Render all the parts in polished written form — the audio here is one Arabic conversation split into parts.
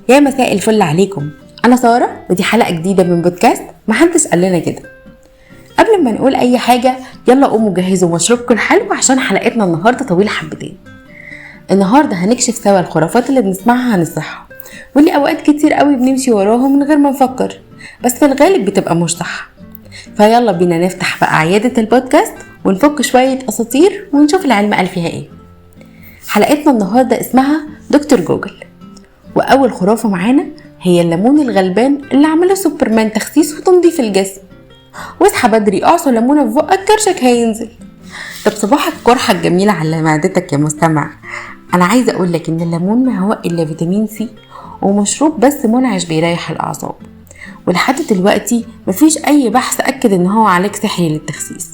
يا مساء الفل عليكم. انا ساره ودي حلقه جديده من بودكاست محدش قال لنا كده. قبل ما نقول اي حاجه يلا قوموا جهزوا مشروبكم الحلو عشان حلقتنا النهارده طويله حبتين. النهارده هنكشف سوا الخرافات اللي بنسمعها عن الصحه واللي اوقات كتير قوي بنمشي وراهم من غير ما نفكر، بس في الغالب بتبقى مش صح. فيلا بينا نفتح بقى عياده البودكاست ونفك شويه اساطير ونشوف العلم قال فيها ايه. حلقتنا النهارده اسمها دكتور جوجل، واول خرافه معانا هي الليمون الغلبان اللي عمله سوبرمان تخسيس وتنظيف الجسم. واصحى بدري اعصر ليمونه في بقك كرشك هينزل. طب صباحك قرحه الجميله على معدتك يا مستمع. انا عايزه اقول لك ان الليمون ما هو الا فيتامين سي ومشروب بس منعش بيريح الاعصاب، ولحد دلوقتي مفيش اي بحث اكد ان هو علاج سحري للتخسيس.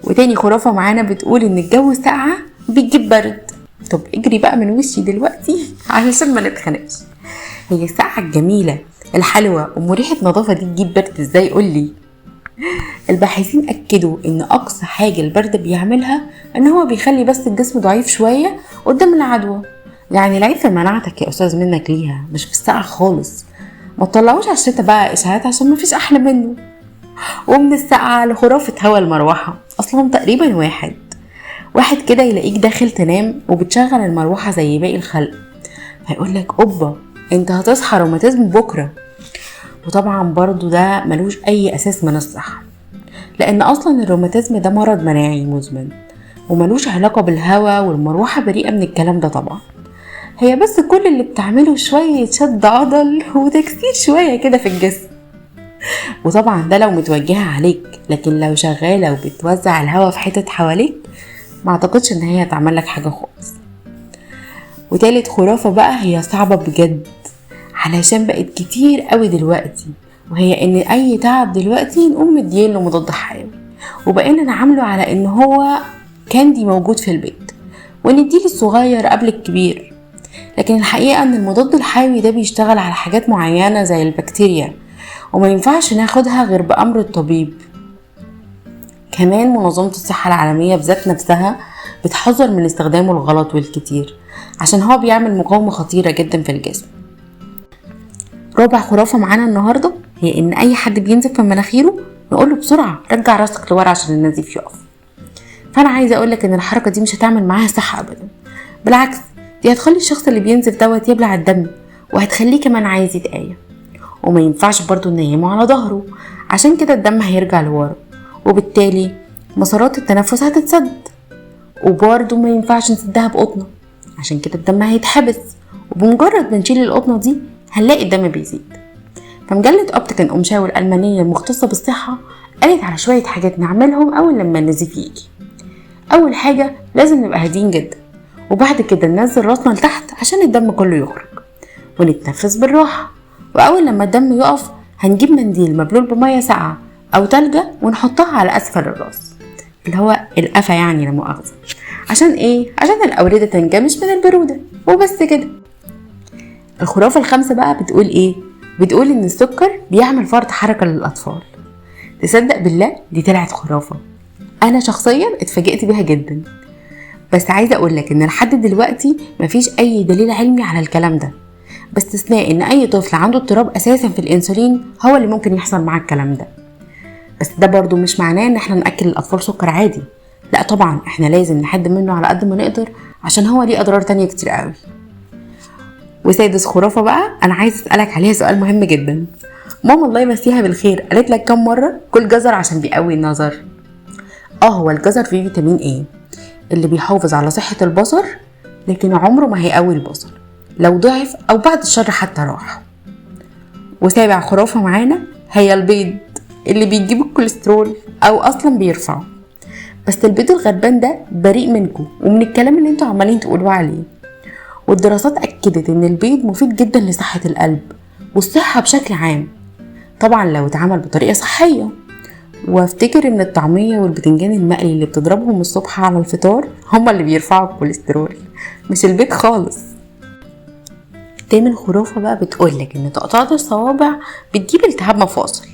وتاني خرافه معانا بتقول ان الجو ساقعه بيجيب برد. طب اجري بقى من وشي دلوقتي علشان ما نتخانقش. هي الساعة الجميلة الحلوة ومريحة نظافة دي تجيب برد ازاي؟ قولي. الباحثين اكدوا ان اقصى حاجة البرد بيعملها ان هو بيخلي بس الجسم ضعيف شوية قدام العدوى. يعني العيب في مناعتك يا استاذ منك ليها، مش في الساعة خالص. ما تطلعوش على الشتا بقى اشاعات عشان مفيش احلى منه. ومن الساعة لخرافة هوا المروحة اصلا تقريبا واحد كده يلاقيك داخل تنام وبتشغل المروحة زي باقي الخلق، هيقولك اوبا انت هتصحى روماتيزم بكرة. وطبعا برضو ده ملوش اي اساس من الصحة، لان اصلا الروماتيزم ده مرض مناعي مزمن وملوش علاقة بالهواء، والمروحة بريئة من الكلام ده طبعا. هي بس كل اللي بتعمله شوية شد عضل وتكسير شوية كده في الجسم، وطبعا ده لو متوجهة عليك، لكن لو شغالة وبتوزع الهواء في حتة حواليك ما اعتقدش ان هي تعمل لك حاجة خالص. وتالت خرافة بقى هي صعبة بجد علشان بقت كتير قوي دلوقتي، وهي ان اي تعب دلوقتي نقوم مدينه مضاد حيوي وبقينا نعامله على ان هو كاندي موجود في البيت ونديله الصغير قبل الكبير. لكن الحقيقة ان المضاد الحيوي ده بيشتغل على حاجات معينة زي البكتيريا وما ينفعش ناخدها غير بأمر الطبيب. كمان منظمة الصحة العالمية بذات نفسها بتحذر من استخدامه الغلط والكتير عشان هو بيعمل مقاومة خطيرة جدا في الجسم. رابع خرافة معانا النهاردة هي ان اي حد بينزف في مناخيره نقوله بسرعة رجع راسك لورا عشان النزيف يقف. فانا عايزة اقولك ان الحركة دي مش هتعمل معاها صحة ابدا، بالعكس دي هتخلي الشخص اللي بينزف دوت يبلع الدم وهتخليه كمان عايز يتقايم. وما ينفعش برضو ننيمه على ظهره عشان كده الدم هيرجع لورا وبالتالي مسارات التنفس هتتسد. وبرضو ما ينفعش نسدها بقطنة عشان كده الدم هيتحبس، وبمجرد ما نشيل القطنة دي هنلاقي الدم بيزيد. فمجلة اوبتيكن أمشاوي الألمانية المختصة بالصحة قالت على شوية حاجات نعملهم أول لما النزيف يجي. أول حاجة لازم نبقى هادين جدا، وبعد كده ننزل راسنا لتحت عشان الدم كله يخرج ونتنفس بالراحة. وأول لما الدم يقف هنجيب منديل مبلول بمية ساقعة أو تلجة ونحطها على أسفل الراس اللي هو القفا، يعني لا مؤاخذة. عشان ايه؟ عشان الأوردة تنجمش من البرودة وبس كده. الخرافة الخامسة بقى بتقول ايه؟ بتقول ان السكر بيعمل فرط حركة للأطفال. تصدق بالله دي طلعت خرافة، انا شخصيا اتفاجئت بيها جدا، بس عايزة اقولك ان لحد دلوقتي مفيش اي دليل علمي على الكلام ده، باستثناء ان اي طفل عنده اضطراب اساسا في الانسولين هو اللي ممكن يحصل معاه الكلام ده. بس ده برضو مش معناه ان احنا نأكل الأطفال سكر عادي، لا طبعا احنا لازم نحد منه على قد ما نقدر عشان هو ليه أضرار تانية كتير قوي. وسادس خرافة بقى انا عايز اسألك عليها سؤال مهم جدا. ماما الله يمسيها بالخير قالت لك كم مرة كل جزر عشان بيقوي النظر؟ هو الجزر فيه فيتامين ايه اللي بيحافظ على صحة البصر، لكن عمره ما هيقوي البصر لو ضعف او بعد الشر حتى راح. وسابع خرافة معانا هي البيض اللي بيجيب الكوليسترول او اصلا بيرفعه. بس البيض الغربان ده بريء منكم ومن الكلام اللي انتوا عمالين تقولوا عليه. والدراسات اكدت ان البيض مفيد جدا لصحة القلب والصحة بشكل عام، طبعا لو اتعمل بطريقة صحية. وافتكر ان الطعمية والبتنجان المقلي اللي بتضربهم الصبح على الفطار هما اللي بيرفعوا الكوليسترول مش البيض خالص. تامن خرافة بقى بتقولك ان تقطعات الصوابع بتجيب التهاب مفاصل.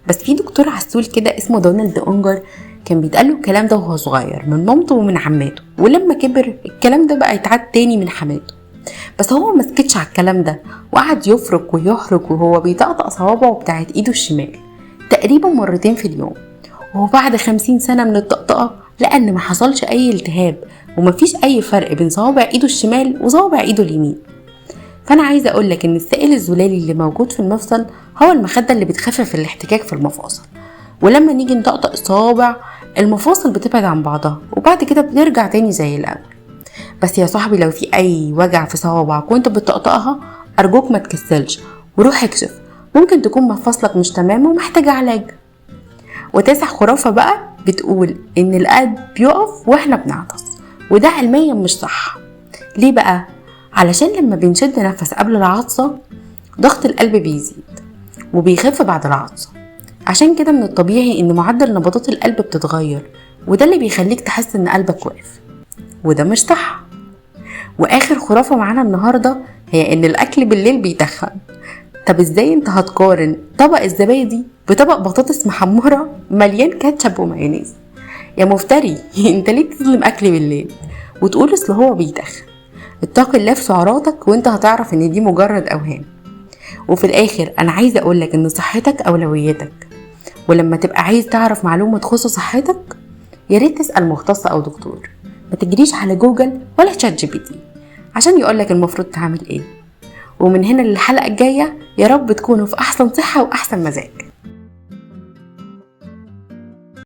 بس في دكتور عسول كده اسمه دونالد أونجر كان بيتقاله الكلام ده وهو صغير من مامته ومن عماته، ولما كبر الكلام ده بقى يتعاد تاني من حماته. بس هو مسكتش على الكلام ده وقعد يفرك ويحرك وهو بيطقطق صوابعه بتاعت ايده الشمال تقريبا مرتين في اليوم. وهو بعد 50 سنة من الطقطقة لقى ان ما حصلش اي التهاب ومفيش اي فرق بين صوابع ايده الشمال وصوابع ايده اليمين. فانا عايزة اقولك ان السائل الزلالي اللي موجود في المفصل هو المخدة اللي بتخفف الاحتكاك في المفاصل، ولما نيجي نطقطق الصوابع المفاصل بتبعد عن بعضها وبعد كده بنرجع تاني زي الاول. بس يا صاحبي لو في اي وجع في صوابعك وانت بتطقطقها ارجوك ما تكسلش وروح اكشف، ممكن تكون مفاصلك مش تمام ومحتاجة علاج. وتاسع خرافة بقى بتقول ان القلب بيقف واحنا بنعطس، وده علميا مش صح. ليه بقى؟ علشان لما بنشد نفس قبل العطسة ضغط القلب بيزيد وبيخف بعد العطسة، عشان كده من الطبيعي ان معدل نبضات القلب بتتغير، وده اللي بيخليك تحس ان قلبك واقف، وده مش صح. واخر خرافة معانا النهاردة هي ان الاكل بالليل بيتخن. طب ازاي انت هتقارن طبق الزبادي بطبق بطاطس محمرة مليان كاتشب ومايونيز؟ يا مفتري انت ليه تظلم اكل بالليل وتقول اصل هو بيتخن؟ اتقي الله في سعراتك وانت هتعرف ان دي مجرد اوهام. وفي الاخر انا عايزة اقولك ان صحتك اولويتك، ولما تبقى عايز تعرف معلومة تخص صحتك ياريت تسأل مختص او دكتور، ما تجريش على جوجل ولا شات GPT عشان يقولك المفروض تعمل ايه. ومن هنا للحلقة الجاية يا رب تكونوا في احسن صحة واحسن مزاج.